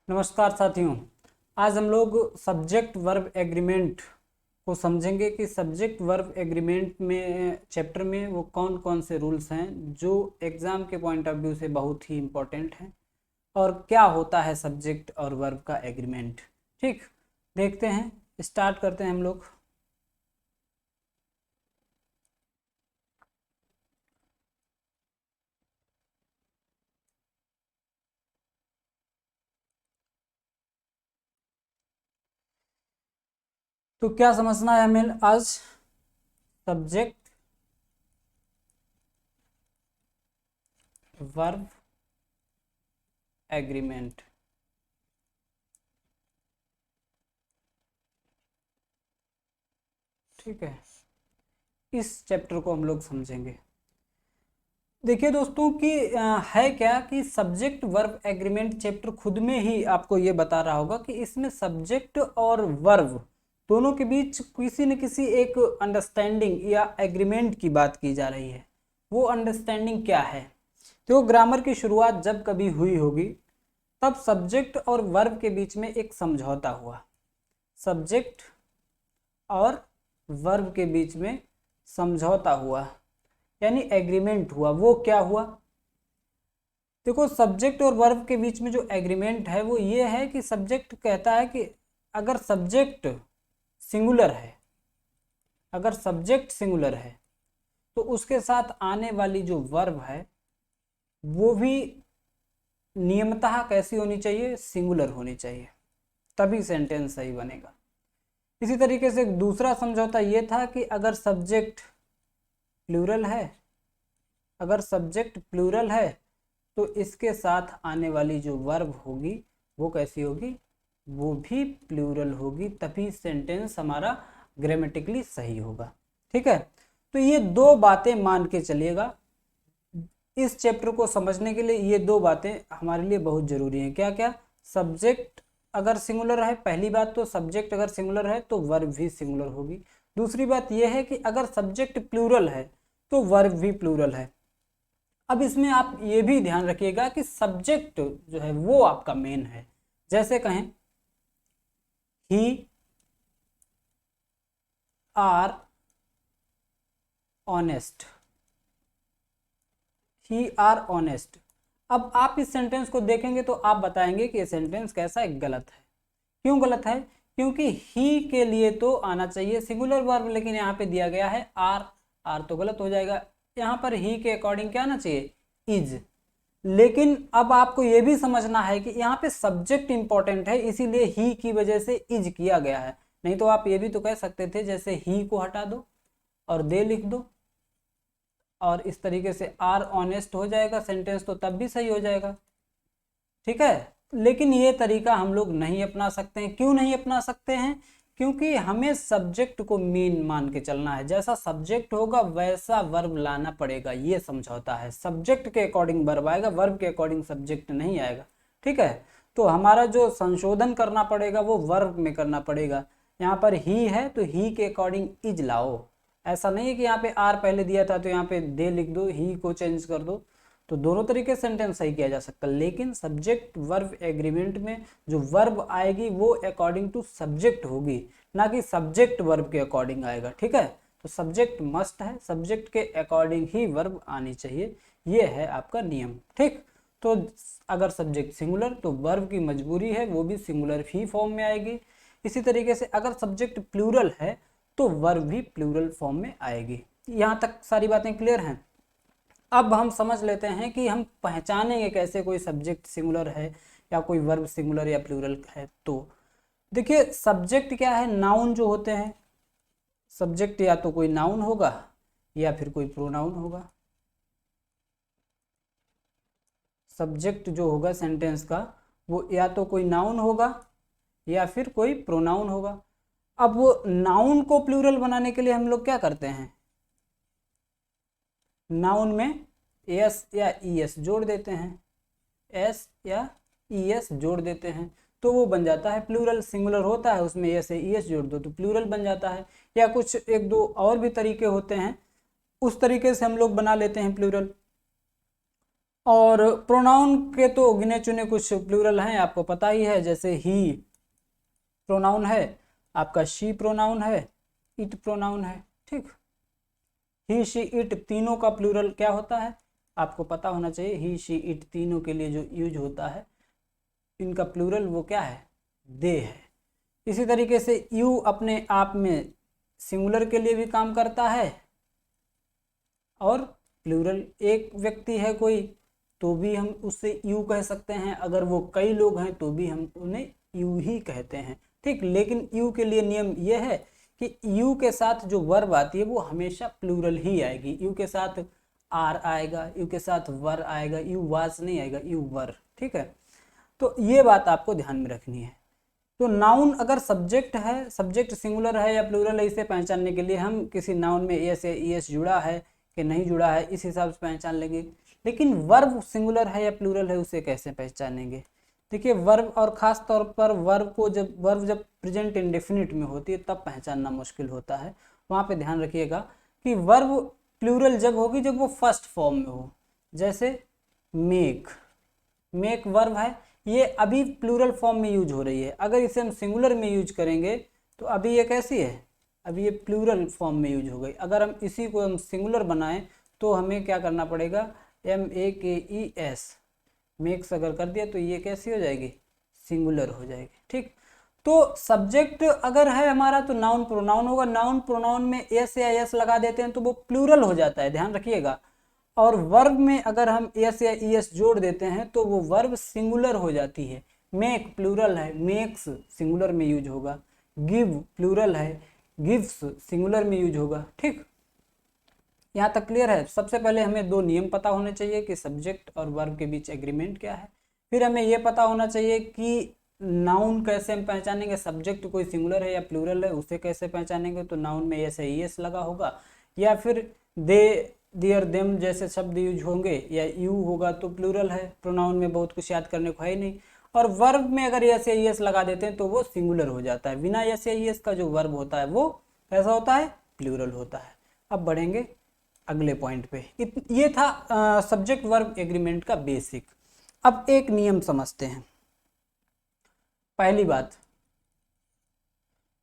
नमस्कार साथियों। आज हम लोग सब्जेक्ट वर्ब एग्रीमेंट को समझेंगे कि सब्जेक्ट वर्ब एग्रीमेंट में चैप्टर में वो कौन कौन से रूल्स हैं जो एग्ज़ाम के पॉइंट ऑफ व्यू से बहुत ही इम्पोर्टेंट हैं और क्या होता है सब्जेक्ट और वर्ब का एग्रीमेंट। ठीक, देखते हैं, स्टार्ट करते हैं हम लोग। तो क्या समझना है हमें आज? Subject verb agreement. ठीक है, इस चैप्टर को हम लोग समझेंगे। देखिए दोस्तों कि है क्या कि सब्जेक्ट वर्ब एग्रीमेंट चैप्टर खुद में ही आपको ये बता रहा होगा कि इसमें सब्जेक्ट और वर्ब दोनों के बीच किसी न किसी एक अंडरस्टैंडिंग या एग्रीमेंट की बात की जा रही है। वो अंडरस्टैंडिंग क्या है? तो ग्रामर की शुरुआत जब कभी हुई होगी तब सब्जेक्ट और वर्ब के बीच में एक समझौता हुआ। सब्जेक्ट और वर्ब के बीच में समझौता हुआ, यानी एग्रीमेंट हुआ। वो क्या हुआ? देखो, सब्जेक्ट और वर्ब के बीच में जो एग्रीमेंट है वो ये है कि सब्जेक्ट कहता है कि अगर सब्जेक्ट सिंगुलर है, अगर सब्जेक्ट सिंगुलर है तो उसके साथ आने वाली जो वर्ब है वो भी नियमतः कैसी होनी चाहिए? सिंगुलर होनी चाहिए, तभी सेंटेंस सही बनेगा। इसी तरीके से दूसरा समझौता ये था कि अगर सब्जेक्ट प्लूरल है, अगर सब्जेक्ट प्लूरल है तो इसके साथ आने वाली जो वर्ब होगी वो कैसी होगी? वो भी प्लूरल होगी, तभी सेंटेंस हमारा ग्रामेटिकली सही होगा। ठीक है, तो ये दो बातें मान के चलिएगा। इस चैप्टर को समझने के लिए ये दो बातें हमारे लिए बहुत जरूरी हैं। क्या क्या? सब्जेक्ट अगर सिंगुलर है, पहली बात तो सब्जेक्ट अगर सिंगुलर है तो वर्ब भी सिंगुलर होगी। दूसरी बात यह है कि अगर सब्जेक्ट प्लूरल है तो वर्ब भी प्लूरल है। अब इसमें आप ये भी ध्यान रखिएगा कि सब्जेक्ट जो है वो आपका मेन है। जैसे कहें he are honest, he are honest. अब आप इस सेंटेंस को देखेंगे तो आप बताएंगे कि ये सेंटेंस कैसा है? गलत है। क्यों गलत है? क्योंकि ही के लिए तो आना चाहिए सिंगुलर वर्ब, लेकिन यहाँ पे दिया गया है आर। आर तो गलत हो जाएगा। यहाँ पर ही के अकॉर्डिंग क्या आना चाहिए? इज। लेकिन अब आपको यह भी समझना है कि यहाँ पे सब्जेक्ट इंपॉर्टेंट है, इसीलिए ही की वजह से इज किया गया है। नहीं तो आप ये भी तो कह सकते थे जैसे ही को हटा दो और दे लिख दो और इस तरीके से आर ऑनेस्ट हो जाएगा सेंटेंस, तो तब भी सही हो जाएगा। ठीक है, लेकिन ये तरीका हम लोग नहीं अपना सकते हैं। क्यों नहीं अपना सकते हैं? क्योंकि हमें सब्जेक्ट को मेन मान के चलना है। जैसा सब्जेक्ट होगा वैसा वर्ब लाना पड़ेगा, ये समझौता है। सब्जेक्ट के अकॉर्डिंग वर्ब आएगा, वर्ब के अकॉर्डिंग सब्जेक्ट नहीं आएगा। ठीक है, तो हमारा जो संशोधन करना पड़ेगा वो वर्ब में करना पड़ेगा। यहाँ पर ही है तो ही के अकॉर्डिंग इज लाओ। ऐसा नहीं है कि यहाँ पे आर पहले दिया था तो यहाँ पे दे लिख दो, ही को चेंज कर दो। तो दोनों तरीके से सेंटेंस सही किया जा सकता है, लेकिन सब्जेक्ट वर्ब एग्रीमेंट में जो वर्ब आएगी वो अकॉर्डिंग टू सब्जेक्ट होगी, ना कि सब्जेक्ट वर्ब के अकॉर्डिंग आएगा। ठीक है, तो सब्जेक्ट मस्ट है, सब्जेक्ट के अकॉर्डिंग ही वर्ब आनी चाहिए, ये है आपका नियम। ठीक, तो अगर सब्जेक्ट सिंगुलर तो वर्ब की मजबूरी है वो भी सिंगुलर ही फॉर्म में आएगी। इसी तरीके से अगर सब्जेक्ट प्लूरल है तो वर्ब भी प्लूरल फॉर्म में आएगी। यहाँ तक सारी बातें क्लियर हैं? अब हम समझ लेते हैं कि हम पहचानेंगे कैसे कोई सब्जेक्ट सिंगुलर है या कोई वर्ब सिंगुलर या प्लूरल है। तो देखिए, सब्जेक्ट क्या है? नाउन जो होते हैं, सब्जेक्ट या तो कोई नाउन होगा या फिर कोई प्रोनाउन होगा। सब्जेक्ट जो होगा सेंटेंस का वो या तो कोई नाउन होगा या फिर कोई प्रोनाउन होगा। अब वो नाउन को प्लूरल बनाने के लिए हम लोग क्या करते हैं? नाउन में एस या ई एस जोड़ देते हैं, एस या ई एस जोड़ देते हैं तो वो बन जाता है प्लूरल। सिंगुलर होता है उसमें एस ई एस जोड़ दो तो प्लूरल बन जाता है। या कुछ एक दो और भी तरीके होते हैं, उस तरीके से हम लोग बना लेते हैं प्लूरल। और प्रोनाउन के तो गिने चुने कुछ प्लूरल हैं, आपको पता ही है, जैसे ही प्रोनाउन है, आपका शी प्रोनाउन है, इट प्रोनाउन है। ठीक, ही शी इट तीनों का प्लूरल क्या होता है आपको पता होना चाहिए। ही शी इट तीनों के लिए जो यूज होता है, इनका प्लूरल वो क्या है, दे है। इसी तरीके से यू अपने आप में सिंगुलर के लिए भी काम करता है, और प्लूरल एक व्यक्ति है कोई तो भी हम उससे यू कह सकते हैं, अगर वो कई लोग हैं तो भी हम उन्हें यू ही कहते हैं। ठीक, लेकिन यू के लिए नियम ये है कि यू के साथ जो वर्ब आती है वो हमेशा प्लूरल ही आएगी। यू के साथ आर आएगा, यू के साथ वर आएगा, यू वाज नहीं आएगा, यू वर। ठीक है, तो ये बात आपको ध्यान में रखनी है। तो नाउन अगर सब्जेक्ट है, सब्जेक्ट सिंगुलर है या प्लूरल है, इसे पहचानने के लिए हम किसी नाउन में एस या ईएस जुड़ा है कि नहीं जुड़ा है इस हिसाब से पहचान लेंगे। लेकिन वर्ब सिंगुलर है या प्लूरल है उसे कैसे पहचानेंगे? देखिए, वर्ब और ख़ास तौर पर वर्ब जब प्रेजेंट इंडेफिनिट में होती है तब पहचानना मुश्किल होता है। वहाँ पे ध्यान रखिएगा कि वर्ब प्लूरल जब होगी जब वो फर्स्ट फॉर्म में हो। जैसे मेक, मेक वर्ब है, ये अभी प्लूरल फॉर्म में यूज हो रही है। अगर इसे हम सिंगुलर में यूज करेंगे तो अभी ये कैसी है, अभी ये प्लूरल फॉर्म में यूज हो गई। अगर हम इसी को हम सिंगुलर बनाएं तो हमें क्या करना पड़ेगा, MEKES, मेक्स अगर कर दिया तो ये कैसी हो जाएगी, सिंगुलर हो जाएगी। ठीक, तो सब्जेक्ट अगर है हमारा तो नाउन प्रोनाउन होगा। नाउन प्रोनाउन में एस या एस लगा देते हैं तो वो प्लूरल हो जाता है, ध्यान रखिएगा। और वर्ब में अगर हम एस या ईएस जोड़ देते हैं तो वो वर्ब सिंगुलर हो जाती है। मेक प्लूरल है, मेक्स सिंगुलर में यूज होगा। गिव प्लूरल है, गिव्स सिंगुलर में यूज होगा। ठीक, यहाँ तक क्लियर है? सबसे पहले हमें दो नियम पता होने चाहिए कि सब्जेक्ट और वर्ब के बीच एग्रीमेंट क्या है। फिर हमें ये पता होना चाहिए कि नाउन कैसे हम पहचानेंगे, सब्जेक्ट कोई सिंगुलर है या प्लूरल है उसे कैसे पहचानेंगे, तो नाउन में एस एस लगा होगा, या फिर दे देयर देम जैसे शब्द यूज होंगे, या यू होगा तो प्लूरल है। प्रोनाउन में बहुत कुछ याद करने को है ही नहीं। और वर्ब में अगर एस या एस लगा देते हैं तो वो सिंगुलर हो जाता है। बिना एस या एस का जो वर्ब होता है वो कैसा होता है, प्लूरल होता है। अब बढ़ेंगे अगले पॉइंट पे। ये था सब्जेक्ट वर्ब एग्रीमेंट का बेसिक। अब एक नियम समझते हैं।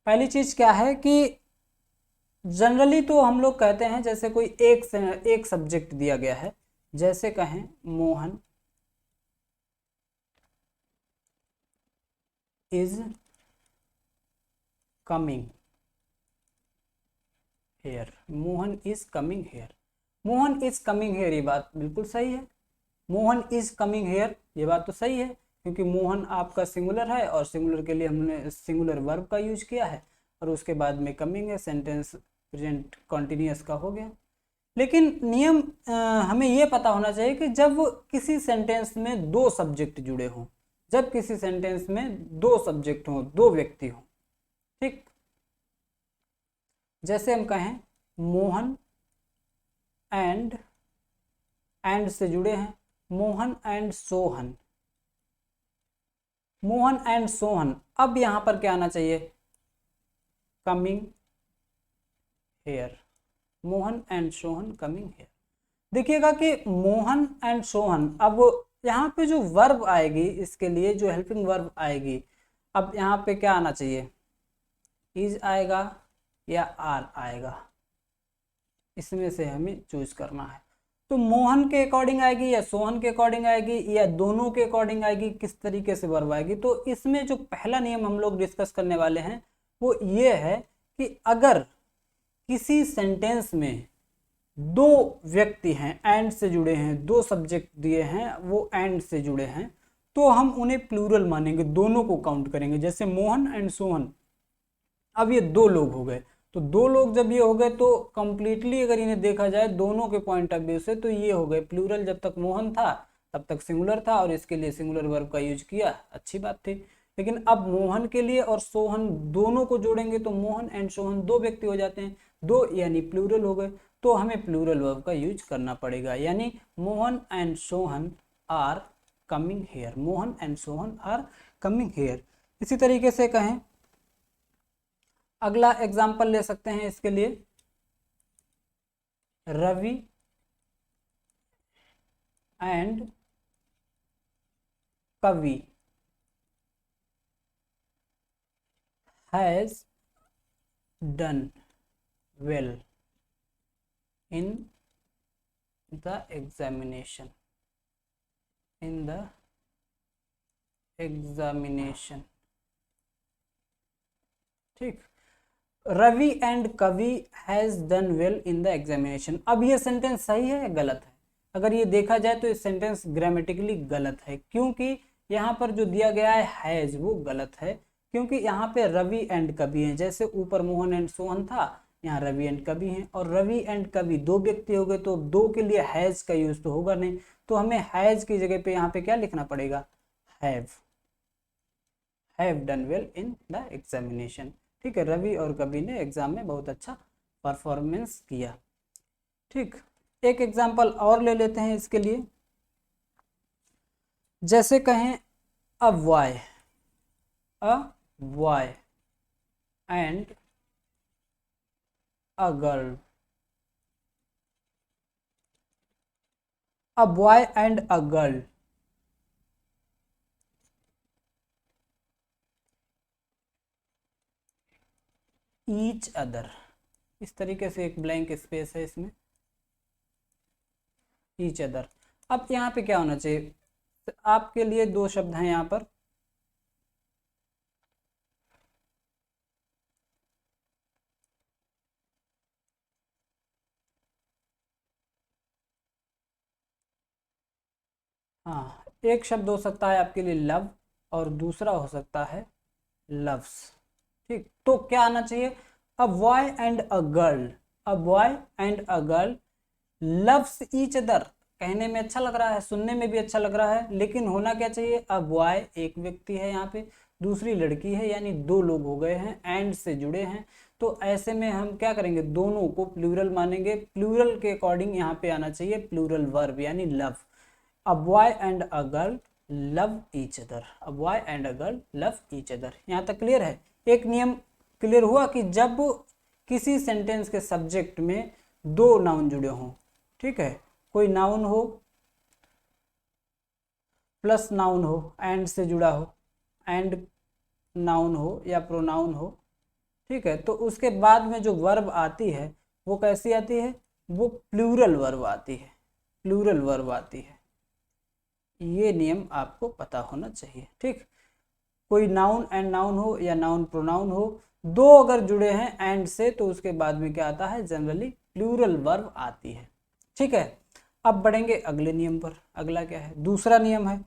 पहली चीज क्या है कि जनरली तो हम लोग कहते हैं जैसे कोई एक सब्जेक्ट दिया गया है, जैसे कहें Mohan is coming here, Mohan is coming here. Mohan is coming here, ये बात बिल्कुल सही है। मोहन इज कमिंग हेयर, ये बात तो सही है, क्योंकि मोहन आपका सिंगुलर है और सिंगुलर के लिए हमने सिंगुलर वर्ब का यूज किया है, और उसके बाद में कमिंग है, सेंटेंस प्रेजेंट कॉन्टिन्यूअस का हो गया। लेकिन नियम हमें ये पता होना चाहिए कि जब किसी सेंटेंस में दो सब्जेक्ट जुड़े हों, जब किसी सेंटेंस में दो सब्जेक्ट हों, दो व्यक्ति हों। ठीक, जैसे हम कहें मोहन एंड से जुड़े हैं, मोहन एंड सोहन, मोहन एंड सोहन। अब यहां पर क्या आना चाहिए, coming here, Mohan and Sohan coming here. देखिएगा कि मोहन एंड सोहन, अब यहाँ पे जो वर्ब आएगी, इसके लिए जो हेल्पिंग वर्ब आएगी, अब यहाँ पे क्या आना चाहिए, इज आएगा या आर आएगा, इसमें से हमें चूज करना है। तो मोहन के अकॉर्डिंग आएगी या सोहन के अकॉर्डिंग आएगी या दोनों के अकॉर्डिंग आएगी, किस तरीके से वर्ब आएगी। तो इसमें जो पहला नियम हम लोग डिस्कस करने वाले हैं वो ये है कि अगर किसी सेंटेंस में दो व्यक्ति हैं, एंड से जुड़े हैं, दो सब्जेक्ट दिए हैं वो एंड से जुड़े हैं, तो हम उन्हें प्लूरल मानेंगे, दोनों को काउंट करेंगे। जैसे मोहन एंड सोहन, अब ये दो लोग हो गए, तो दो लोग जब ये हो गए तो कंप्लीटली अगर इन्हें देखा जाए दोनों के पॉइंट ऑफ व्यू से तो ये हो गए प्लूरल। जब तक मोहन था तब तक सिंगुलर था और इसके लिए सिंगुलर वर्ब का यूज किया, अच्छी बात थी। लेकिन अब मोहन के लिए और सोहन दोनों को जोड़ेंगे तो मोहन एंड सोहन दो व्यक्ति हो जाते हैं, दो यानी प्लूरल हो गए, तो हमें प्लूरल वर्ब का यूज करना पड़ेगा। यानी Mohan and Sohan are coming here, Mohan and Sohan are coming here. इसी तरीके से कहें, अगला एग्जाम्पल ले सकते हैं इसके लिए, रवि एंड कवि has done well in the examination, in the examination. ठीक, रवि एंड कवि has done well in the examination. अब ये सेंटेंस सही है या गलत है? अगर ये देखा जाए तो ये सेंटेंस ग्रामेटिकली गलत है, क्योंकि यहाँ पर जो दिया गया है हैज वो गलत है, क्योंकि यहाँ पे रवि एंड कवि हैं। जैसे ऊपर मोहन एंड सोहन था, यहाँ रवि एंड कवि हैं, और रवि एंड कवि दो व्यक्ति हो गए, तो दो के लिए हैज का यूज तो होगा नहीं, तो हमें हैज की जगह पे यहाँ पे क्या लिखना पड़ेगा? Have done well in the examination. ठीक है, रवि और कवि ने एग्जाम में बहुत अच्छा परफॉर्मेंस किया। ठीक, एक एग्जाम्पल और ले लेते हैं इसके लिए। जैसे कहें a boy and a girl, a boy and a girl each other. इस तरीके से एक ब्लैंक स्पेस है इसमें, ईच अदर। अब यहाँ पे क्या होना चाहिए? तो आपके लिए दो शब्द हैं यहाँ पर, हाँ, एक शब्द हो सकता है आपके लिए लव और दूसरा हो सकता है लव्स। ठीक, तो क्या आना चाहिए? A boy and a girl, a boy and a girl loves each other. कहने में अच्छा लग रहा है, सुनने में भी अच्छा लग रहा है, लेकिन होना क्या चाहिए? अ बॉय एक व्यक्ति है यहाँ पे, दूसरी लड़की है, यानी दो लोग हो गए हैं, एंड से जुड़े हैं, तो ऐसे में हम क्या करेंगे? दोनों को प्लूरल मानेंगे। प्लूरल के अकॉर्डिंग यहाँ पे आना चाहिए प्लूरल वर्ब, यानी love. A boy and a girl love each other, a boy and a girl love each other. यहाँ तक क्लियर है? एक नियम क्लियर हुआ कि जब किसी सेंटेंस के सब्जेक्ट में दो नाउन जुड़े हों, ठीक है, कोई नाउन हो प्लस नाउन हो, एंड से जुड़ा हो, एंड नाउन हो या प्रोनाउन हो, ठीक है, तो उसके बाद में जो वर्ब आती है वो कैसी आती है? वो प्लूरल वर्ब आती है, प्लूरल वर्ब आती है। ये नियम आपको पता होना चाहिए। ठीक, कोई नाउन एंड नाउन हो या नाउन प्रोनाउन हो, दो अगर जुड़े हैं एंड से, तो उसके बाद में क्या आता है? जनरली प्लूरल वर्ब आती है। ठीक है, अब बढ़ेंगे अगले नियम पर। अगला क्या है? दूसरा नियम है।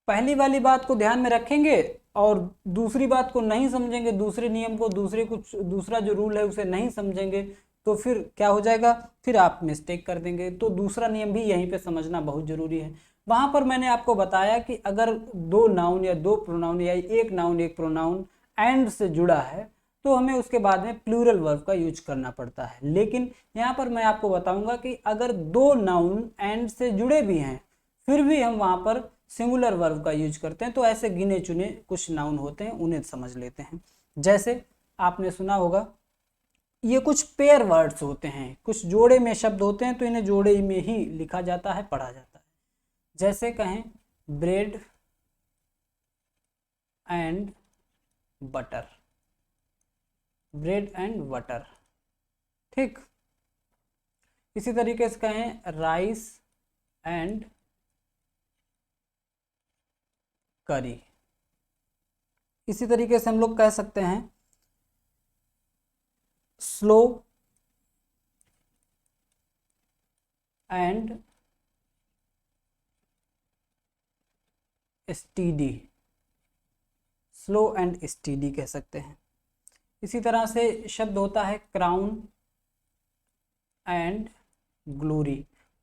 पहली वाली बात को ध्यान में रखेंगे और दूसरी बात को नहीं समझेंगे, दूसरे नियम को, दूसरा जो रूल है उसे नहीं समझेंगे, तो फिर क्या हो जाएगा? फिर आप मिस्टेक कर देंगे। तो दूसरा नियम भी यहीं पे समझना बहुत जरूरी है। वहां पर मैंने आपको बताया कि अगर दो नाउन या दो प्रोनाउन या एक नाउन एक प्रोनाउन एंड से जुड़ा है, तो हमें उसके बाद में प्लूरल वर्ब का यूज करना पड़ता है। लेकिन यहाँ पर मैं आपको बताऊंगा कि अगर दो नाउन एंड से जुड़े भी हैं, फिर भी हम वहां पर सिंगुलर वर्ब का यूज करते हैं। तो ऐसे गिने चुने कुछ नाउन होते हैं, उन्हें समझ लेते हैं। जैसे आपने सुना होगा, ये कुछ पेयर वर्ड्स होते हैं, कुछ जोड़े में शब्द होते हैं, तो इन्हें जोड़े में ही लिखा जाता है, पढ़ा जाता है। जैसे कहें bread and butter, bread and butter. ठीक, इसी तरीके से कहें राइस एंड करी। इसी तरीके से हम लोग कह सकते हैं slow and steady, slow and steady कह सकते हैं। इसी तरह से शब्द होता है crown and glory.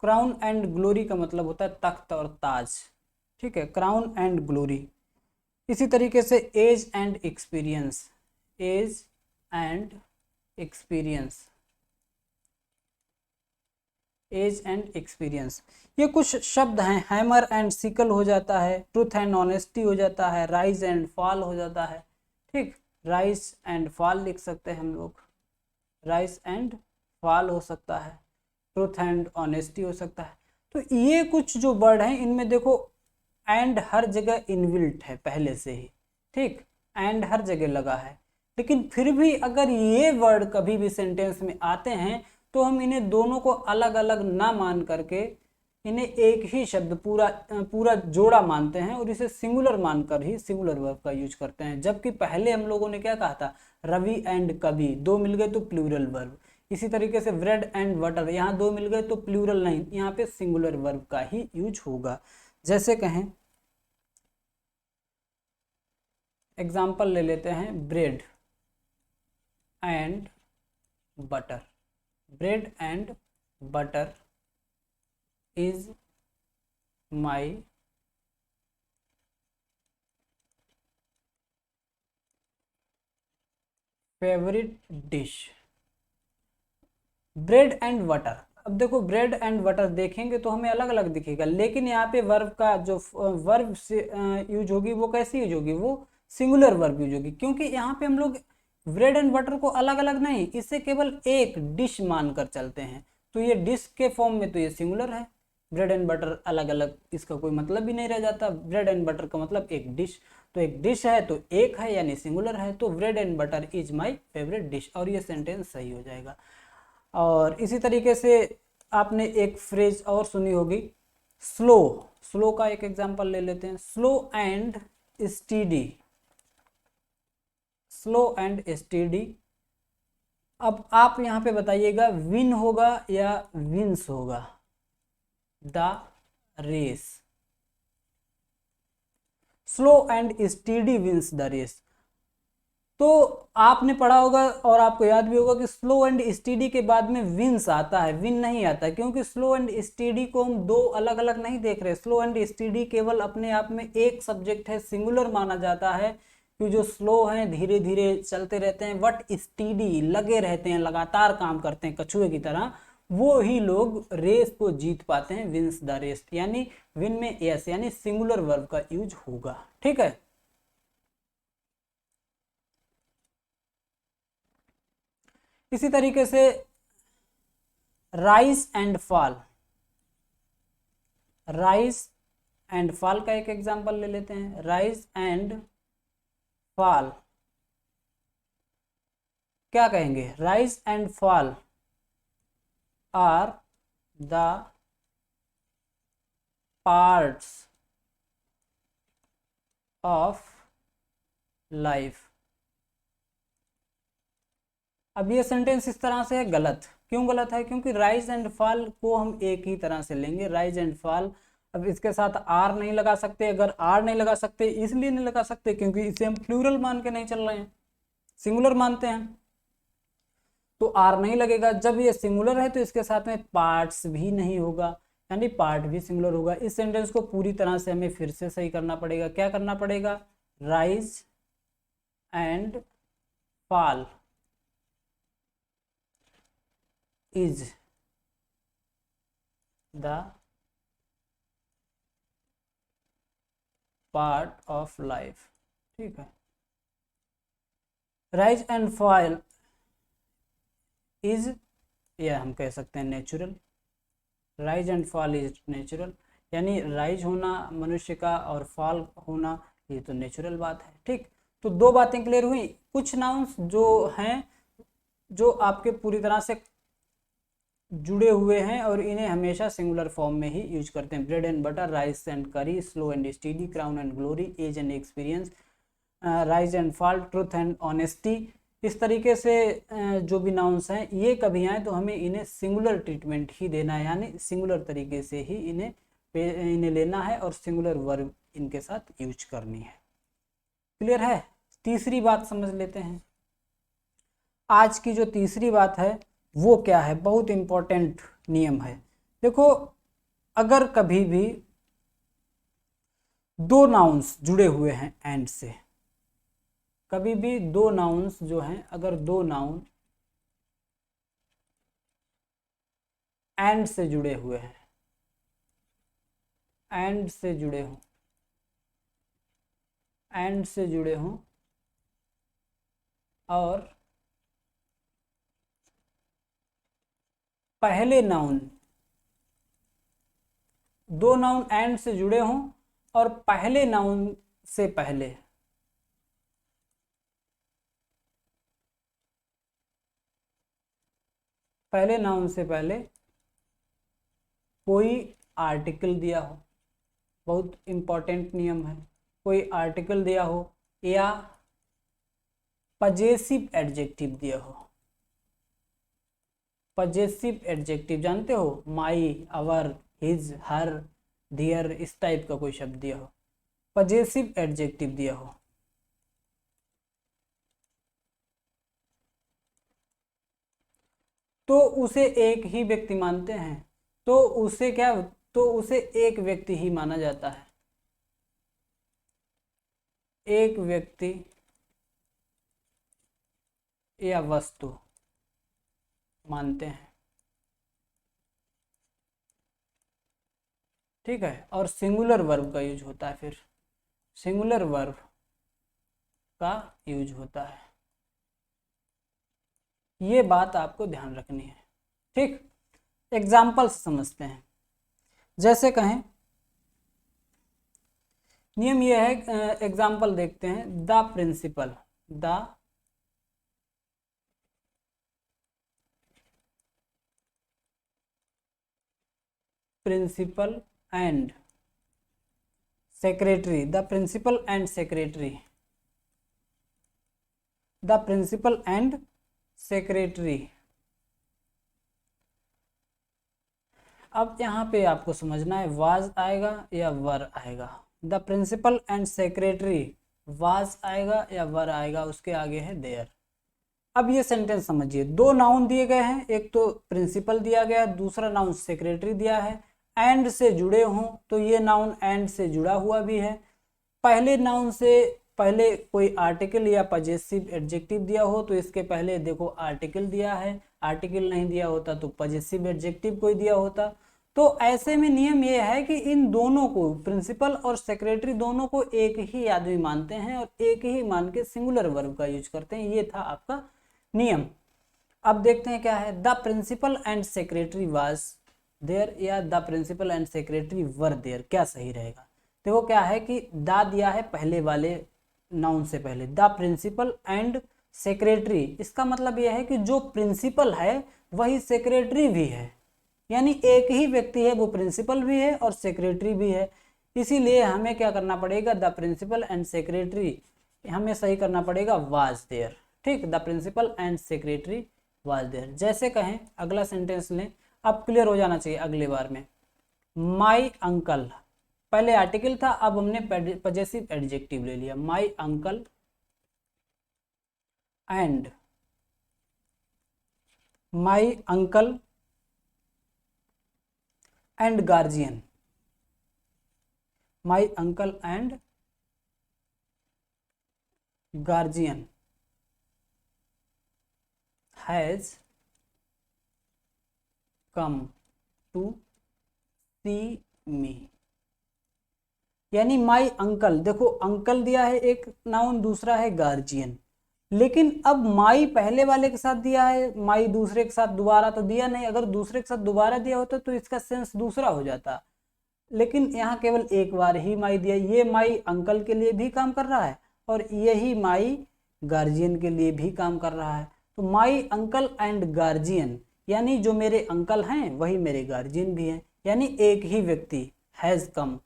Crown and glory का मतलब होता है तख्त और ताज। ठीक है, क्राउन एंड ग्लोरी। इसी तरीके से age and experience, age and experience, age and experience. ये कुछ शब्द हैं। हैमर एंड सिकल हो जाता है, ट्रुथ एंड ऑनेस्टी हो जाता है, राइज एंड फॉल हो जाता है। ठीक, राइज एंड फॉल लिख सकते हैं हम लोग, राइज एंड फॉल हो सकता है। ट्रूथ एंड ऑनेस्टी हो सकता है। तो ये कुछ जो वर्ड हैं इनमें देखो एंड हर जगह इनबिल्ट है पहले से ही, ठीक, एंड हर जगह लगा है। लेकिन फिर भी अगर ये वर्ड कभी भी सेंटेंस में आते हैं तो हम इन्हें दोनों को अलग अलग ना मान करके इन्हें एक ही शब्द पूरा पूरा जोड़ा मानते हैं और इसे सिंगुलर मानकर ही सिंगुलर वर्ब का यूज करते हैं। जबकि पहले हम लोगों ने क्या कहा था, रवि एंड कभी, दो मिल गए तो प्लूरल वर्ब। इसी तरीके से ब्रेड एंड बटर, यहाँ दो मिल गए तो प्लूरल नहीं, यहाँ पे सिंगुलर वर्ब का ही यूज होगा। जैसे कहें, एग्जाम्पल ले लेते हैं, bread and butter. Bread and butter is my favourite dish. Bread and butter, अब देखो ब्रेड एंड बटर देखेंगे तो हमें अलग अलग दिखेगा, लेकिन यहाँ पे वर्ब का जो वर्ब से यूज होगी वो कैसी यूज होगी, वो सिंगुलर वर्ब यूज होगी। क्योंकि यहाँ पे हम लोग ब्रेड एंड बटर को अलग अलग नहीं, इसे केवल एक डिश मानकर चलते हैं। तो ये डिश के फॉर्म में तो ये सिंगुलर है। ब्रेड एंड बटर अलग अलग, इसका कोई मतलब भी नहीं रह जाता। ब्रेड एंड बटर का मतलब एक डिश, तो एक डिश है तो एक है यानी सिंगुलर है। तो bread and butter is my favourite dish, और ये सेंटेंस सही हो जाएगा। और इसी तरीके से आपने एक फ्रेज और सुनी होगी, स्लो। स्लो का एक एग्जांपल ले लेते हैं, slow and steady. Slow and steady. अब आप यहाँ पे बताइएगा विन होगा या विंस होगा, the race. Slow and steady wins the race. तो आपने पढ़ा होगा और आपको याद भी होगा कि स्लो एंड स्टीडी के बाद में विंस आता है, विन नहीं आता, क्योंकि स्लो एंड स्टीडी को हम दो अलग अलग नहीं देख रहे। स्लो एंड स्टीडी केवल अपने आप में एक सब्जेक्ट है, सिंगुलर माना जाता है कि जो स्लो हैं धीरे धीरे चलते रहते हैं, बट स्टीडी लगे रहते हैं, लगातार काम करते हैं कछुए की तरह, वो ही लोग रेस को जीत पाते हैं, विंस द रेस। यानी विन में एस यानी सिंगुलर वर्ब का यूज होगा, ठीक है। इसी तरीके से rise and fall. Rise and fall का एक एग्जांपल ले लेते हैं, राइज एंड फॉल। क्या कहेंगे, rise and fall are the parts of life. अब ये सेंटेंस इस तरह से है गलत। क्यों गलत है, क्योंकि राइज एंड फॉल को हम एक ही तरह से लेंगे, राइज एंड फॉल। अब इसके साथ आर नहीं लगा सकते। अगर आर नहीं लगा सकते इसलिए नहीं लगा सकते क्योंकि इसे हम प्लूरल मान के नहीं चल रहे हैं, सिंगुलर मानते हैं, तो आर नहीं लगेगा। जब ये सिंगुलर है तो इसके साथ में पार्ट्स भी नहीं होगा, यानी पार्ट भी सिंगुलर होगा। इस सेंटेंस को पूरी तरह से हमें फिर से सही करना पड़ेगा। क्या करना पड़ेगा, rise and fall is the part of life, ठीक है। राइज एंड फॉल इज, या हम कह सकते हैं natural. Rise and fall is natural, यानी राइज होना मनुष्य का और फॉल होना ये तो नेचुरल बात है, ठीक। तो दो बातें क्लियर हुई। कुछ नाउन्स जो हैं जो आपके पूरी तरह से जुड़े हुए हैं और इन्हें हमेशा सिंगुलर फॉर्म में ही यूज करते हैं। Bread and butter, rice and curry, slow and steady, crown and glory, age and experience, rise and fall, truth and honesty. इस तरीके से जो भी नाउन्स हैं ये कभी आए तो हमें इन्हें सिंगुलर ट्रीटमेंट ही देना है, यानी सिंगुलर तरीके से ही इन्हें लेना है और सिंगुलर वर्ब इनके साथ यूज करनी है। क्लियर है। तीसरी बात समझ लेते हैं। आज की जो तीसरी बात है वो क्या है, बहुत इंपॉर्टेंट नियम है। देखो, अगर कभी भी दो नाउन्स जुड़े हुए हैं एंड से, कभी भी दो नाउन्स जो हैं, अगर दो नाउन एंड से जुड़े हुए हैं, एंड से जुड़े हों, एंड से जुड़े हों और पहले नाउन, दो नाउन एंड से जुड़े हों और पहले नाउन से पहले, पहले नाउन से पहले कोई आर्टिकल दिया हो, बहुत इंपॉर्टेंट नियम है, कोई आर्टिकल दिया हो या पजेसिव एडजेक्टिव दिया हो। पजेसिव एडजेक्टिव जानते हो, माई, अवर, हिज, हर, दियर, इस टाइप का कोई शब्द दिया हो, पजेसिव एडजेक्टिव दिया हो, तो उसे एक ही व्यक्ति मानते हैं। तो उसे क्या, तो उसे एक व्यक्ति ही माना जाता है, एक व्यक्ति या वस्तु मानते हैं, ठीक है। और सिंगुलर वर्ब का यूज होता है, फिर सिंगुलर वर्ब का यूज होता है, ये बात आपको ध्यान रखनी है, ठीक। एग्जाम्पल से समझते हैं। जैसे कहें, नियम ये है, एग्जाम्पल देखते हैं, the principal, the principal and secretary, the principal and secretary, the principal and secretary. अब यहाँ पे आपको समझना है, वाज आएगा या वर आएगा। The principal and secretary, was आएगा या वर आएगा, उसके आगे है देयर। अब ये सेंटेंस समझिए, दो नाउन दिए गए हैं, एक तो प्रिंसिपल दिया गया, दूसरा नाउन सेक्रेटरी दिया है, एंड से जुड़े हों तो ये नाउन एंड से जुड़ा हुआ भी है। पहले नाउन से पहले कोई आर्टिकल या पजेसिव एडजेक्टिव दिया हो तो इसके पहले देखो आर्टिकल दिया है, आर्टिकल नहीं दिया होता तो पजेसिव एडजेक्टिव कोई दिया होता। तो ऐसे में नियम ये है कि इन दोनों को, प्रिंसिपल और सेक्रेटरी दोनों को एक ही आदमी मानते हैं और एक ही मान के सिंगुलर वर्ब का यूज करते हैं। ये था आपका नियम। अब देखते हैं क्या है, the principal and secretary was there या the principal and secretary were there, क्या सही रहेगा। देखो क्या है कि द दिया है पहले वाले नाउन से पहले, द प्रिंसिपल एंड सेक्रेटरी, इसका मतलब यह है कि जो प्रिंसिपल है वही सेक्रेटरी भी है, यानी एक ही व्यक्ति है, वो प्रिंसिपल भी है और सेक्रेटरी भी है। इसीलिए हमें क्या करना पड़ेगा, द प्रिंसिपल एंड सेक्रेटरी हमें सही करना पड़ेगा वाज देयर, ठीक। The principal and secretary was there. जैसे कहें, अगला सेंटेंस लें, अब क्लियर हो जाना चाहिए अगले बार में। माई अंकल, पहले आर्टिकल था, अब हमने पजेसिव एडजेक्टिव ले लिया, my uncle and, my uncle and guardian, my uncle and guardian has come to see me, यानी माई अंकल, देखो अंकल दिया है एक नाउन, दूसरा है गार्जियन, लेकिन अब माई पहले वाले के साथ दिया है, माई दूसरे के साथ दोबारा तो दिया नहीं। अगर दूसरे के साथ दोबारा दिया होता तो इसका सेंस दूसरा हो जाता, लेकिन यहाँ केवल एक बार ही माई दिया। ये माई अंकल के लिए भी काम कर रहा है और यही माई गार्जियन के लिए भी काम कर रहा है। तो माई अंकल एंड गार्जियन, यानी जो मेरे अंकल हैं वही मेरे गार्जियन भी हैं, यानी एक ही व्यक्ति, हैज कम,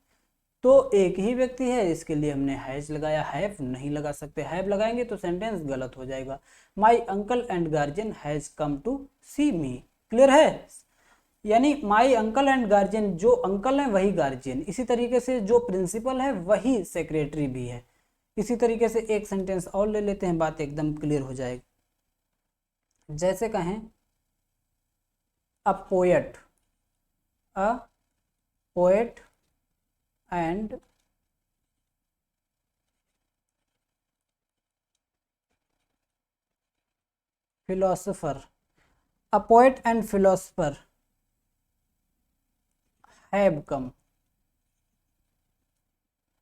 तो एक ही व्यक्ति है, इसके लिए हमने हैज लगाया, हैव नहीं लगा सकते। हैव लगाएंगे तो सेंटेंस गलत हो जाएगा। My uncle and guardian has come to see me, clear है। यानी माई अंकल एंड गार्जियन, जो अंकल है वही गार्जियन, इसी तरीके से जो प्रिंसिपल है वही सेक्रेटरी भी है। इसी तरीके से एक सेंटेंस और ले लेते हैं, बात एकदम क्लियर हो जाएगी। जैसे कहें, a poet, a poet and philosopher, a poet and philosopher have come,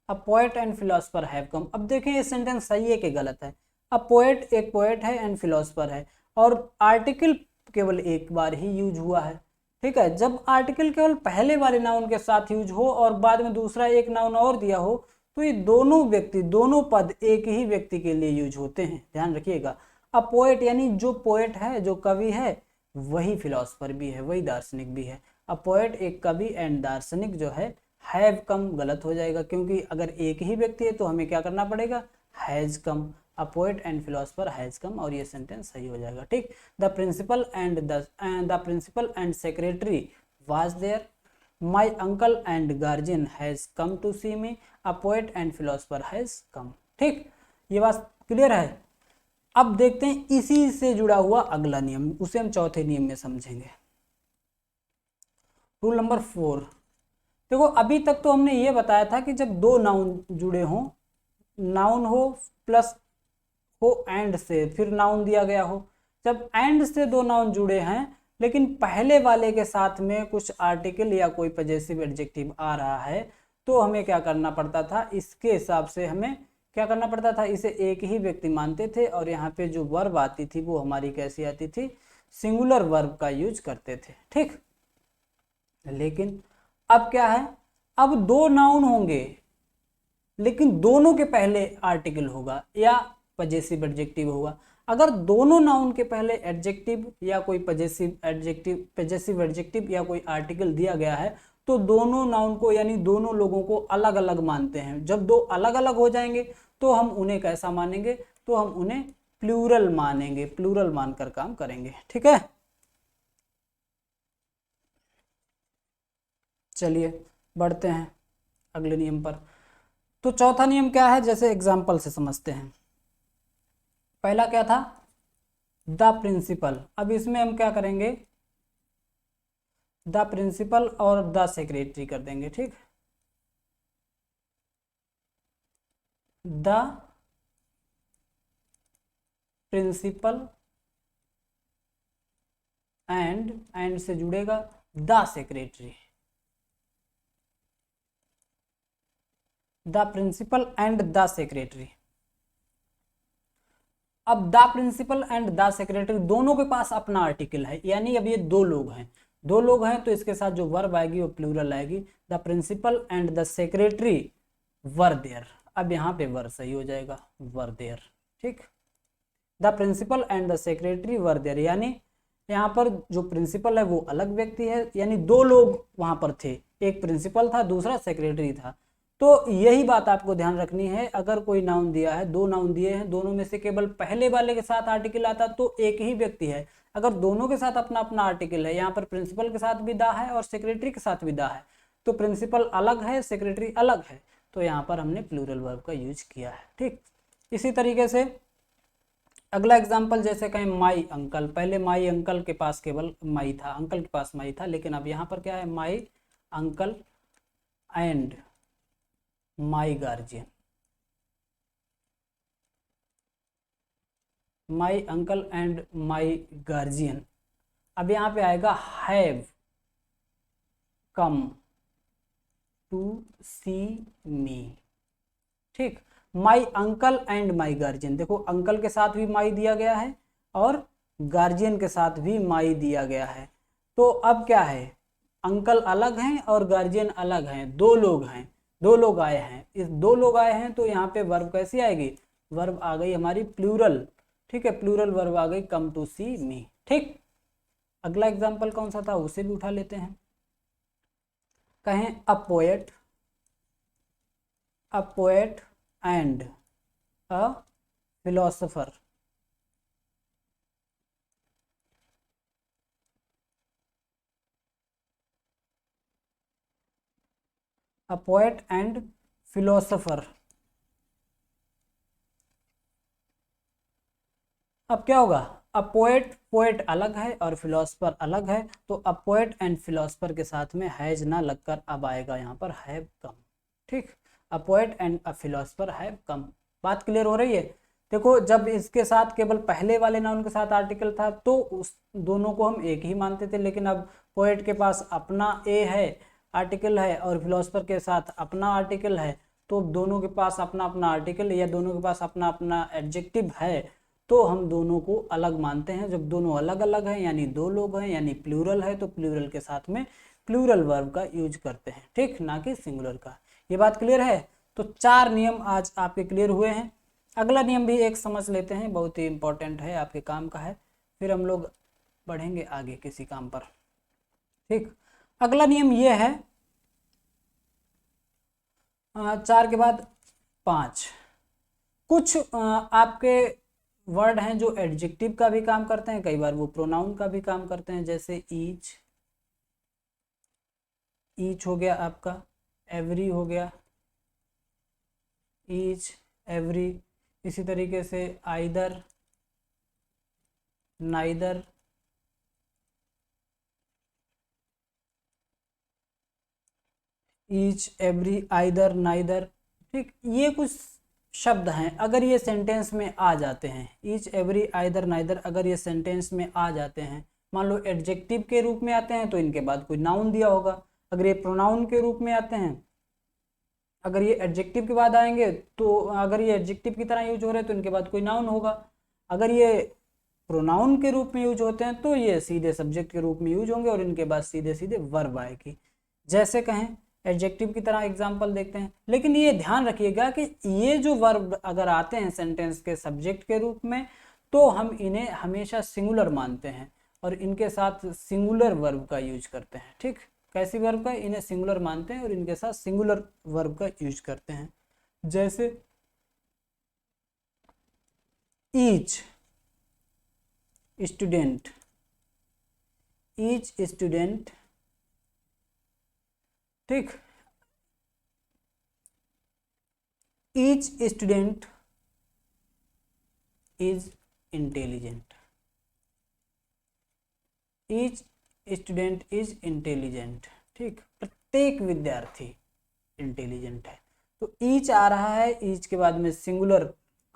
a poet and philosopher have come। अब देखें ये सेंटेंस सही है कि गलत है। अ पोएट एक पोएट है एंड फिलोसफर है, और आर्टिकल केवल एक बार ही यूज हुआ है, ठीक है, जब आर्टिकल केवल पहले वाले नाउन के साथ यूज हो और बाद में दूसरा एक नाउन और दिया हो, तो ये दोनों व्यक्ति, दोनों पद एक ही व्यक्ति के लिए यूज होते हैं, ध्यान रखिएगा। अब पोएट यानी जो पोएट है, जो कवि है, वही फिलोसफर भी है, वही दार्शनिक भी है। अब पोएट एक कवि एंड दार्शनिक जो है हैव कम गलत हो जाएगा, क्योंकि अगर एक ही व्यक्ति है तो हमें क्या करना पड़ेगा, has come. A poet and philosopher has come, और ये सेंटेंस सही हो जाएगा। ठीक, the principal and secretary was there, my uncle and guardian has come to see me, a poet and philosopher has come. ठीक, ये बात क्लियर है। अब देखते हैं इसी से जुड़ा हुआ अगला नियम, उसे हम चौथे नियम में समझेंगे। Rule number 4। देखो अभी तक तो हमने ये बताया था कि जब दो नाउन जुड़े हों, नाउन हो प्लस हो एंड से, फिर नाउन दिया गया हो, जब एंड से दो नाउन जुड़े हैं लेकिन पहले वाले के साथ में कुछ आर्टिकल या कोई पजेसिव एडजेक्टिव आ रहा है, तो हमें क्या करना पड़ता था, इसके हिसाब से हमें क्या करना पड़ता था, इसे एक ही व्यक्ति मानते थे और यहाँ पे जो वर्ब आती थी वो हमारी कैसी आती थी, सिंगुलर वर्ब का यूज करते थे। ठीक, लेकिन अब क्या है, अब दो नाउन होंगे लेकिन दोनों के पहले आर्टिकल होगा या पजेसिव एडजेक्टिव होगा। अगर दोनों नाउन के पहले एडजेक्टिव या कोई पजेसिव एडजेक्टिव या कोई आर्टिकल दिया गया है, तो दोनों नाउन को यानी दोनों लोगों को अलग अलग मानते हैं। जब दो अलग अलग हो जाएंगे तो हम उन्हें कैसा मानेंगे, तो हम उन्हें प्लूरल मानेंगे, प्लूरल मानकर काम करेंगे। ठीक है, चलिए बढ़ते हैं अगले नियम पर। तो चौथा नियम क्या है, जैसे एग्जाम्पल से समझते हैं। पहला क्या था, द प्रिंसिपल। अब इसमें हम क्या करेंगे, द प्रिंसिपल और द सेक्रेटरी कर देंगे। ठीक, द प्रिंसिपल एंड से जुड़ेगा the secretary, the principal and the secretary. अब the principal and the secretary दोनों के पास अपना आर्टिकल है, यानी अब ये दो लोग हैं, दो लोग हैं तो इसके साथ जो वर्ब आएगी वो प्लूरल आएगी। The principal and the secretary were there. अब यहाँ पे वर सही हो जाएगा, वर देयर। ठीक, the principal and the secretary were there, यानी यहाँ पर जो प्रिंसिपल है वो अलग व्यक्ति है, यानी दो लोग वहां पर थे, एक प्रिंसिपल था दूसरा सेक्रेटरी था। तो यही बात आपको ध्यान रखनी है, अगर कोई नाउन दिया है, दो नाउन दिए हैं, दोनों में से केवल पहले वाले के साथ आर्टिकल आता तो एक ही व्यक्ति है। अगर दोनों के साथ अपना अपना आर्टिकल है, यहाँ पर प्रिंसिपल के साथ भी दा है और सेक्रेटरी के साथ भी दा है, तो प्रिंसिपल अलग है सेक्रेटरी अलग है, तो यहाँ पर हमने प्लूरल वर्ब का यूज किया है। ठीक, इसी तरीके से अगला एग्जाम्पल, जैसे कहें माई अंकल। पहले माई अंकल के पास केवल माई था, अंकल के पास माई था, लेकिन अब यहाँ पर क्या है, माई uncle and my guardian, my uncle and my guardian. अब यहाँ पे आएगा हैव कम टू सी मी। ठीक, माई अंकल एंड माई गार्जियन, देखो अंकल के साथ भी माई दिया गया है और गार्जियन के साथ भी माई दिया गया है। तो अब क्या है, अंकल अलग हैं और गार्जियन अलग हैं, दो लोग हैं, दो लोग आए हैं। इस दो लोग आए हैं तो यहाँ पे वर्ब कैसी आएगी, वर्ब आ गई हमारी प्लूरल। ठीक है, प्लूरल वर्ब आ गई कम टू सी मी। ठीक, अगला एग्जाम्पल कौन सा था उसे भी उठा लेते हैं। कहें अ poet and a philosopher. A poet and philosopher. अब क्या होगा, अ पोएट अलग है और फिलोसफर अलग है, तो अ पोएट एंड फिलोसफर के साथ में हैज ना लगकर अब आएगा यहाँ पर हैव कम। ठीक, अ poet and a philosopher have come. बात क्लियर हो रही है। देखो जब इसके साथ केवल पहले वाले नाउन के साथ आर्टिकल था तो उस दोनों को हम एक ही मानते थे, लेकिन अब पोएट के पास अपना ए है, आर्टिकल है, और फिलोसफर के साथ अपना आर्टिकल है, तो दोनों के पास अपना अपना आर्टिकल या दोनों के पास अपना अपना एडजेक्टिव है, तो हम दोनों को अलग मानते हैं। जब दोनों अलग अलग हैं यानी दो लोग हैं यानी प्लूरल है, तो प्लूरल के साथ में प्लूरल वर्ब का यूज करते हैं, ठीक, ना कि सिंगुलर का। ये बात क्लियर है? तो 4 नियम आज आपके क्लियर हुए हैं। अगला नियम भी एक समझ लेते हैं, बहुत ही इंपॉर्टेंट है, आपके काम का है, फिर हम लोग बढ़ेंगे आगे किसी काम पर, ठीक। अगला नियम ये है, 4 के बाद 5, कुछ आपके वर्ड हैं जो एडजेक्टिव का भी काम करते हैं, कई बार वो प्रोनाउन का भी काम करते हैं, जैसे ईच, ईच हो गया आपका, एवरी हो गया, ईच, एवरी, इसी तरीके से either, neither, each, every, either, neither, ठीक। ये कुछ शब्द हैं, अगर ये सेंटेंस में आ जाते हैं, ईच, एवरी, आइदर, नाइदर, अगर ये सेंटेंस में आ जाते हैं, मान लो एडजेक्टिव के रूप में आते हैं तो इनके बाद कोई नाउन दिया होगा, अगर ये प्रोनाउन के रूप में आते हैं, अगर ये एडजेक्टिव के बाद आएंगे तो अगर ये एडजेक्टिव की तरह यूज हो रहे हैं तो इनके बाद कोई नाउन होगा, अगर ये प्रोनाउन के रूप में यूज होते हैं तो ये सीधे सब्जेक्ट के रूप में यूज होंगे और इनके बाद सीधे सीधे वर्ब आएगी। जैसे कहें एडजेक्टिव की तरह एग्जाम्पल देखते हैं, लेकिन ये ध्यान रखिएगा कि ये जो वर्ब अगर आते हैं सेंटेंस के सब्जेक्ट के रूप में तो हम इन्हें हमेशा सिंगुलर मानते हैं और इनके साथ सिंगुलर वर्ब का यूज करते हैं, ठीक। कैसी वर्ब का? इन्हें सिंगुलर मानते हैं और इनके साथ सिंगुलर वर्ब का यूज करते हैं। जैसे ईच स्टूडेंट, ईच स्टूडेंट, ठीक, each student is intelligent, each student is intelligent, ठीक, प्रत्येक विद्यार्थी इंटेलिजेंट है। तो ईच आ रहा है, ईच के बाद में सिंगुलर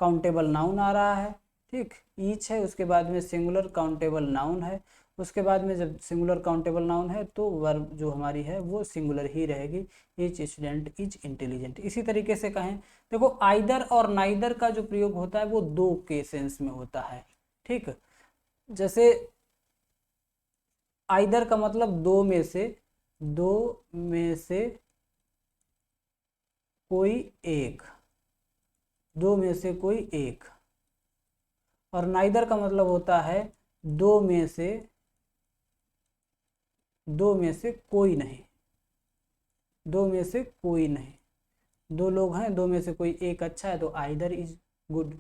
काउंटेबल नाउन आ रहा है, ठीक, ईच है, उसके बाद में सिंगुलर काउंटेबल नाउन है, उसके बाद में जब सिंगुलर काउंटेबल नाउन है तो वर्ब जो हमारी है वो सिंगुलर ही रहेगी, ईच स्टूडेंट इज इंटेलिजेंट। इसी तरीके से कहें, देखो आइदर और नाइदर का जो प्रयोग होता है वो दो के सेंस में होता है, ठीक। जैसे आइदर का मतलब दो में से कोई एक, दो में से कोई एक, और नाइदर का मतलब होता है दो में से कोई नहीं, दो में से कोई नहीं, दो लोग हैं, दो में से कोई एक अच्छा है तो आइदर इज गुड,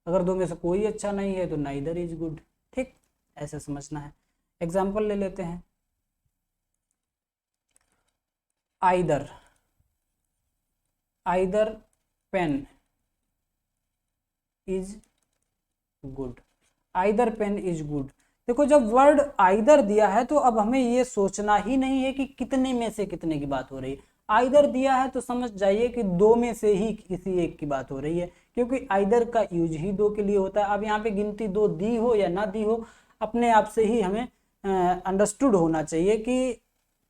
अगर दो में से कोई अच्छा नहीं है तो नाइदर इज गुड, ठीक, ऐसे समझना है। एग्जाम्पल ले लेते हैं, either, either pen is good, either pen is good. देखो जब वर्ड आइदर दिया है तो अब हमें ये सोचना ही नहीं है कि कितने में से कितने की बात हो रही है, आइदर दिया है तो समझ जाइए कि दो में से ही किसी एक की बात हो रही है, क्योंकि आइदर का यूज ही दो के लिए होता है। अब यहाँ पे गिनती दो दी हो या ना दी हो, अपने आप से ही हमें अंडरस्टूड होना चाहिए कि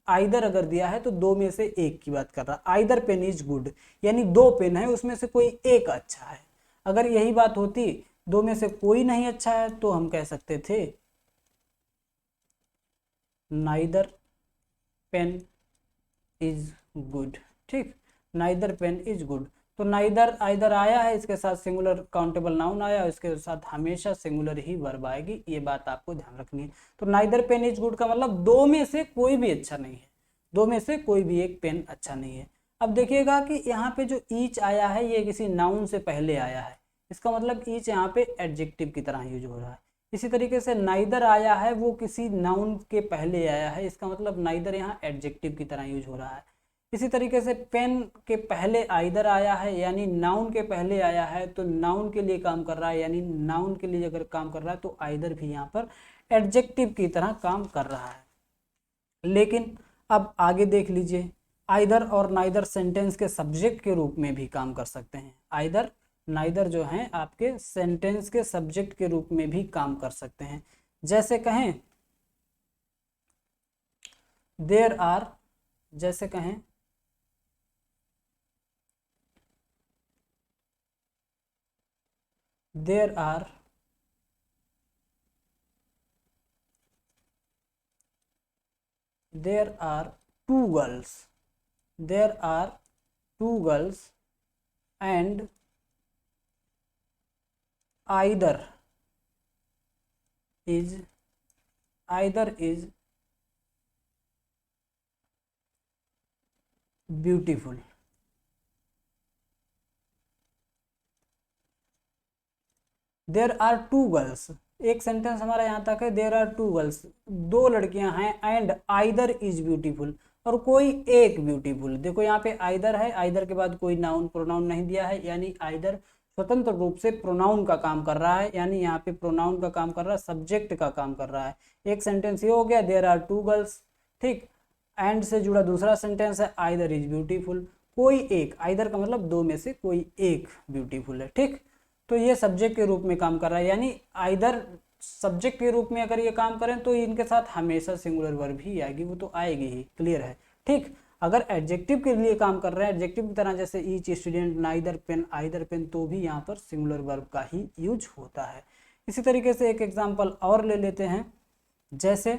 आइदर अगर दिया है तो दो में से एक की बात कर रहा है, आइदर पेन इज गुड, यानी दो पेन है उसमें से कोई एक अच्छा है। अगर यही बात होती दो में से कोई नहीं अच्छा है तो हम कह सकते थे नाइदर पेन इज गुड, ठीक, नाइदर पेन इज गुड। तो नाइदर आइदर आया है, इसके साथ सिंगुलर काउंटेबल नाउन आया, इसके साथ हमेशा सिंगुलर ही वर्ब आएगी, ये बात आपको ध्यान रखनी है। तो नाइदर पेन इज गुड का मतलब दो में से कोई भी अच्छा नहीं है, दो में से कोई भी एक पेन अच्छा नहीं है। अब देखिएगा कि यहाँ पे जो ईच आया है ये किसी नाउन से पहले आया है, इसका मतलब ईच यहाँ पे एडजेक्टिव की तरह यूज हो रहा है। इसी तरीके से नाइदर आया है वो किसी नाउन के पहले आया है, इसका मतलब नाइदर यहाँ एडजेक्टिव की तरह यूज हो रहा है। इसी तरीके से पेन के पहले आइदर आया है यानी नाउन के पहले आया है तो नाउन के लिए काम कर रहा है, यानी नाउन के लिए अगर काम कर रहा है तो आइदर भी यहाँ पर एडजेक्टिव की तरह काम कर रहा है। लेकिन अब आगे देख लीजिए, आइदर और नाइदर सेंटेंस के सब्जेक्ट के रूप में भी काम कर सकते हैं, आइदर नाइदर जो हैं आपके सेंटेंस के सब्जेक्ट के रूप में भी काम कर सकते हैं। जैसे कहें देयर आर, जैसे कहें there are there are two girls, there are two girls and either is beautiful. There are two girls, एक सेंटेंस हमारा यहाँ तक है, देयर आर टू गर्ल्स, दो लड़कियां हैं, एंड आइदर इज ब्यूटीफुल, और कोई एक ब्यूटीफुल। देखो यहाँ पे आइदर है, आइदर के बाद कोई नाउन प्रोनाउन नहीं दिया है, यानी आइदर स्वतंत्र रूप से प्रोनाउन का काम कर रहा है, यानी यहाँ पे प्रोनाउन का काम कर रहा है, सब्जेक्ट का काम कर रहा है। एक सेंटेंस ये हो गया, देयर आर टू गर्ल्स, ठीक। एंड से जुड़ा दूसरा सेंटेंस है आइदर इज ब्यूटीफुल, कोई एक, आइदर का मतलब दो में से कोई एक ब्यूटीफुल है, ठीक। तो ये सब्जेक्ट के रूप में काम कर रहा है, यानी आइदर सब्जेक्ट के रूप में अगर ये काम करें तो इनके साथ हमेशा सिंगुलर वर्ब ही आएगी, वो तो आएगी ही, क्लियर है, ठीक। अगर एडजेक्टिव के लिए काम कर रहे हैं, एडजेक्टिव की तरह जैसे each student, neither pen, either pen, तो भी यहाँ पर सिंगुलर वर्ब का ही यूज होता है। इसी तरीके से एक एग्जाम्पल और ले लेते हैं, जैसे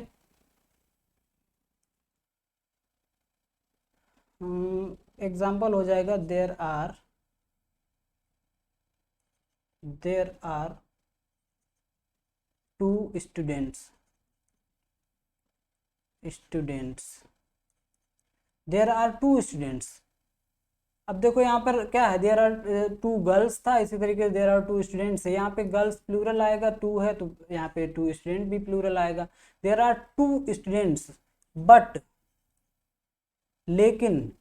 एग्जाम्पल हो जाएगा, there are two students, there are two students. अब देखो यहाँ पर क्या है, देयर आर टू गर्ल्स था, इसी तरीके से देयर आर टू स्टूडेंट्स है, यहाँ पे गर्ल्स प्लूरल आएगा, टू है तो यहाँ पे टू स्टूडेंट भी प्लूरल आएगा। There are two students but, लेकिन,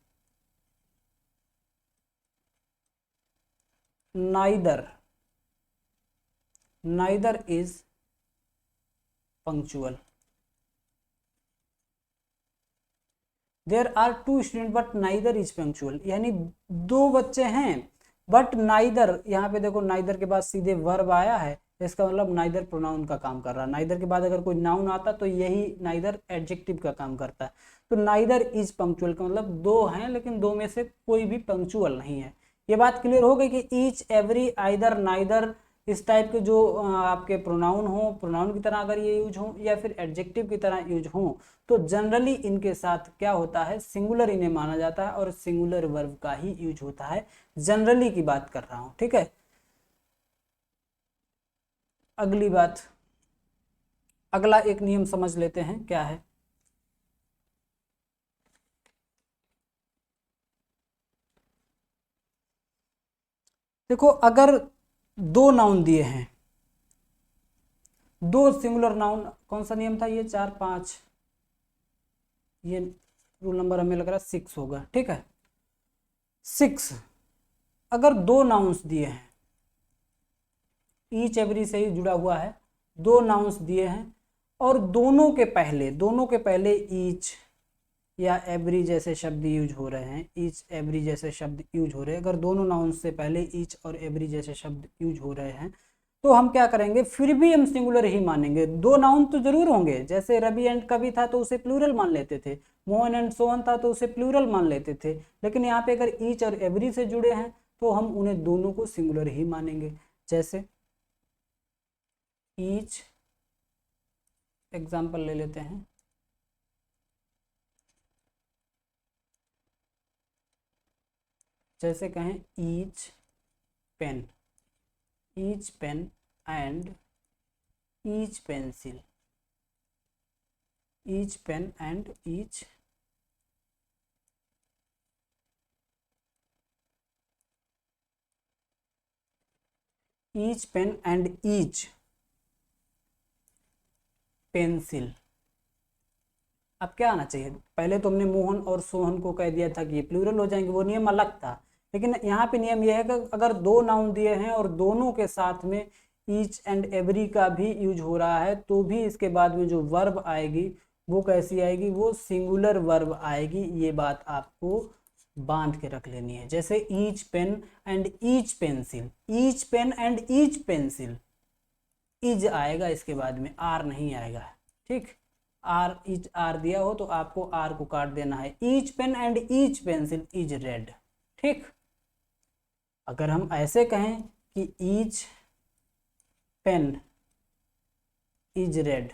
neither is punctual. There are two student but neither is punctual, यानी दो बच्चे हैं बट नाइदर, यहाँ पे देखो नाइदर के बाद सीधे वर्ब आया है, इसका मतलब नाइदर प्रोनाउन का काम कर रहा है। नाइदर के बाद अगर कोई नाउन आता तो यही नाइदर एडजेक्टिव का काम करता है। तो नाइदर इज पंक्चुअल का मतलब दो हैं लेकिन दो में से कोई भी पंक्चुअल नहीं है। ये बात क्लियर हो गई कि ईच, एवरी, आइदर, नाइदर, इस टाइप के जो आपके प्रोनाउन हो, प्रोनाउन की तरह अगर ये यूज हो या फिर एडजेक्टिव की तरह यूज हो, तो जनरली इनके साथ क्या होता है, सिंगुलर इन्हें माना जाता है और सिंगुलर वर्ब का ही यूज होता है। जनरली की बात कर रहा हूं, ठीक है। अगली बात, अगला एक नियम समझ लेते हैं, क्या है। देखो अगर दो नाउन दिए हैं, दो सिंगुलर नाउन, कौन सा नियम था ये, 4, 5, ये रूल नंबर हमें लग रहा है 6 होगा, ठीक है। 6, अगर दो नाउन्स दिए हैं, ईच एवरी से ही जुड़ा हुआ है, दो नाउन्स दिए हैं और दोनों के पहले ईच या एवरी जैसे शब्द यूज हो रहे हैं, ईच एवरी जैसे शब्द यूज हो रहे हैं, अगर दोनों नाउन्स से पहले ईच और एवरी जैसे शब्द यूज हो रहे हैं, तो हम क्या करेंगे, फिर भी हम सिंगुलर ही मानेंगे। दो नाउन तो जरूर होंगे, जैसे रवि एंड कवि था तो उसे प्लूरल मान लेते थे, मोहन एंड सोहन था तो उसे प्लूरल मान लेते थे, लेकिन यहाँ पे अगर ईच और एवरी से जुड़े हैं तो हम उन्हें दोनों को सिंगुलर ही मानेंगे। जैसे ईच, एग्जाम्पल ले लेते हैं, जैसे कहें each pen and each pencil, each pen and each pen and each pencil. अब क्या आना चाहिए, पहले तो हमने मोहन और सोहन को कह दिया था कि ये प्लूरल हो जाएंगे, वो नियम अलग था, लेकिन यहाँ पे नियम यह है कि अगर दो नाउन दिए हैं और दोनों के साथ में ईच एंड एवरी का भी यूज हो रहा है, तो भी इसके बाद में जो वर्ब आएगी वो कैसी आएगी, वो सिंगुलर वर्ब आएगी। ये बात आपको बांध के रख लेनी है। जैसे each pen and each pencil, each pen and each pencil, is आएगा इसके बाद में, आर नहीं आएगा, ठीक। आर, इज आर दिया हो तो आपको आर को काट देना है। Each pen and each pencil is red, ठीक। अगर हम ऐसे कहें कि ईच पेन इज रेड,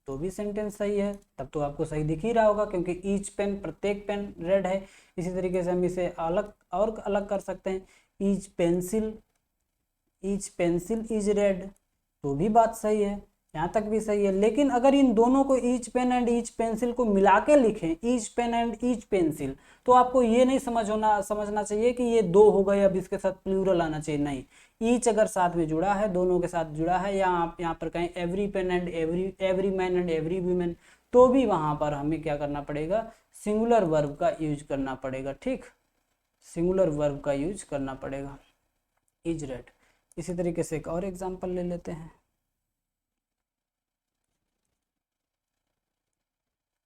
तो भी सेंटेंस सही है। तब तो आपको सही दिख ही रहा होगा, क्योंकि ईच पेन, प्रत्येक पेन रेड है। इसी तरीके से हम इसे अलग और अलग कर सकते हैं, ईच पेंसिल इज रेड, तो भी बात सही है, यहाँ तक भी सही है। लेकिन अगर इन दोनों को, each pen and each pencil को मिला के लिखें, each pen and each pencil, तो आपको ये नहीं समझना चाहिए कि ये दो हो गए, अब इसके साथ प्लूरल आना चाहिए, नहीं। ईच अगर साथ में जुड़ा है, दोनों के साथ जुड़ा है, या आप यहाँ पर कहें every pen and every man and every women, तो भी वहां पर हमें क्या करना पड़ेगा, सिंगुलर वर्ब का यूज करना पड़ेगा। ठीक, सिंगुलर वर्ब का यूज करना पड़ेगा, इज रेड। इसी तरीके से एक और एग्जांपल ले लेते हैं,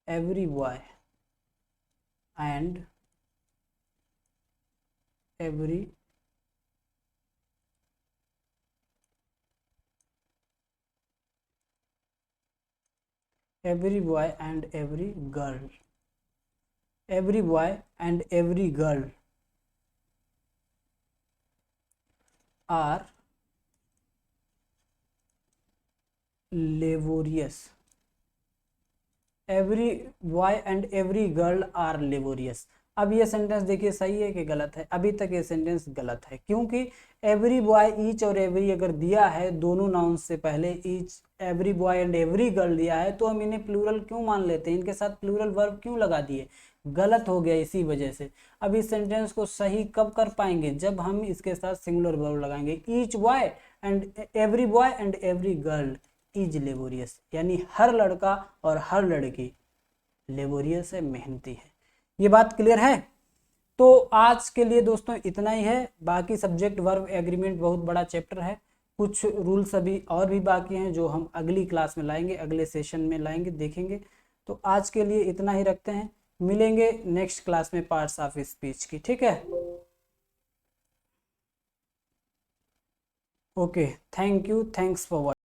every boy and every boy and every girl, every boy and every girl are laborious, every boy and every girl are laborious. अब ये सेंटेंस देखिए सही है कि गलत है? अभी तक ये सेंटेंस गलत है, क्योंकि एवरी बॉय, ईच और एवरी अगर दिया है दोनों नाउन से पहले, each, every boy and every girl दिया है, तो हम इन्हें प्लूरल क्यों मान लेते हैं, इनके साथ प्लूरल वर्ब क्यों लगा दिए? गलत हो गया इसी वजह से। अब इस सेंटेंस को सही कब कर पाएंगे, जब हम इसके साथ सिंगुलर वर्ब लगाएंगे, each boy and every girl is laborious, यानी हर लड़का और हर लड़की लेबोरियस है, मेहनती है। ये बात क्लियर है? तो आज के लिए दोस्तों इतना ही है। बाकी सब्जेक्ट वर्ब एग्रीमेंट बहुत बड़ा चैप्टर है, कुछ रूल्स अभी और भी बाकी हैं जो हम अगली क्लास में लाएंगे, अगले सेशन में लाएंगे, देखेंगे। तो आज के लिए इतना ही रखते हैं, मिलेंगे नेक्स्ट क्लास में पार्ट्स ऑफ स्पीच की। ठीक है, okay, thank you, thanks for watching.